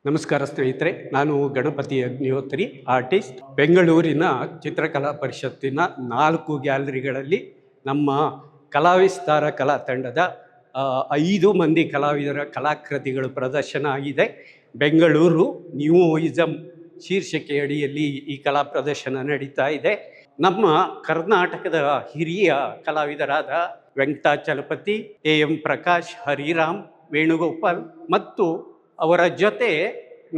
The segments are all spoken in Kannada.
ನಮಸ್ಕಾರ ಸ್ನೇಹಿತರೆ, ನಾನು ಗಣಪತಿ ಅಗ್ನಿಹೋತ್ರಿ, ಆರ್ಟಿಸ್ಟ್. ಬೆಂಗಳೂರಿನ ಚಿತ್ರಕಲಾ ಪರಿಷತ್ತಿನ 4 ಗ್ಯಾಲರಿಗಳಲ್ಲಿ ನಮ್ಮ ಕಲಾವಿಸ್ತಾರ ಕಲಾ ತಂಡದ 5 ಮಂದಿ ಕಲಾವಿದರ ಕಲಾಕೃತಿಗಳು ಪ್ರದರ್ಶನ ಆಗಿದೆ. ಬೆಂಗಳೂರು ನ್ಯೂಯಿಸಮ್ ಶೀರ್ಷಿಕೆ ಅಡಿಯಲ್ಲಿ ಈ ಕಲಾ ಪ್ರದರ್ಶನ ನಡೀತಾ ಇದೆ. ನಮ್ಮ ಕರ್ನಾಟಕದ ಹಿರಿಯ ಕಲಾವಿದರಾದ ವೆಂಕಟಾಚಲಪತಿ, ಎಂ ಪ್ರಕಾಶ್, ಹರಿರಾಮ್, ವೇಣುಗೋಪಾಲ್ ಮತ್ತು ಅವರ ಜೊತೆ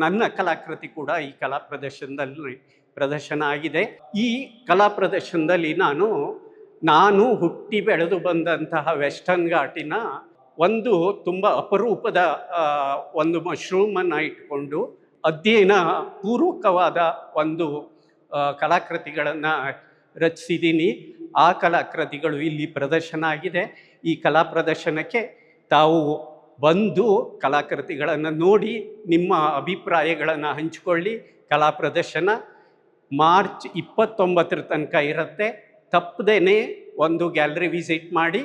ನನ್ನ ಕಲಾಕೃತಿ ಕೂಡ ಈ ಕಲಾ ಪ್ರದರ್ಶನದಲ್ಲಿ ಪ್ರದರ್ಶನ ಆಗಿದೆ. ಈ ಕಲಾ ಪ್ರದರ್ಶನದಲ್ಲಿ ನಾನು ಹುಟ್ಟಿ ಬೆಳೆದು ಬಂದಂತಹ ವೆಸ್ಟರ್ನ್ ಘಾಟಿನ ಒಂದು ತುಂಬ ಅಪರೂಪದ ಒಂದು ಮಶ್ರೂಮನ್ನು ಇಟ್ಕೊಂಡು ಅಧ್ಯಯನ ಪೂರ್ವಕವಾದ ಒಂದು ಕಲಾಕೃತಿಗಳನ್ನು ರಚಿಸಿದ್ದೀನಿ. ಆ ಕಲಾಕೃತಿಗಳು ಇಲ್ಲಿ ಪ್ರದರ್ಶನ ಆಗಿದೆ. ಈ ಕಲಾ ಪ್ರದರ್ಶನಕ್ಕೆ ತಾವು ಬಂದು ಕಲಾಕೃತಿಗಳನ್ನು ನೋಡಿ ನಿಮ್ಮ ಅಭಿಪ್ರಾಯಗಳನ್ನು ಹಂಚಿಕೊಳ್ಳಿ. ಕಲಾ ಪ್ರದರ್ಶನ ಮಾರ್ಚ್ 29 ತನಕ ಇರುತ್ತೆ. ತಪ್ಪದೇ ಒಂದು ಗ್ಯಾಲರಿ ವಿಸಿಟ್ ಮಾಡಿ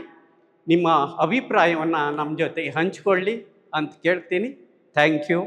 ನಿಮ್ಮ ಅಭಿಪ್ರಾಯವನ್ನು ನಮ್ಮ ಜೊತೆ ಹಂಚಿಕೊಳ್ಳಿ ಅಂತ ಕೇಳ್ತೀನಿ. Thank you.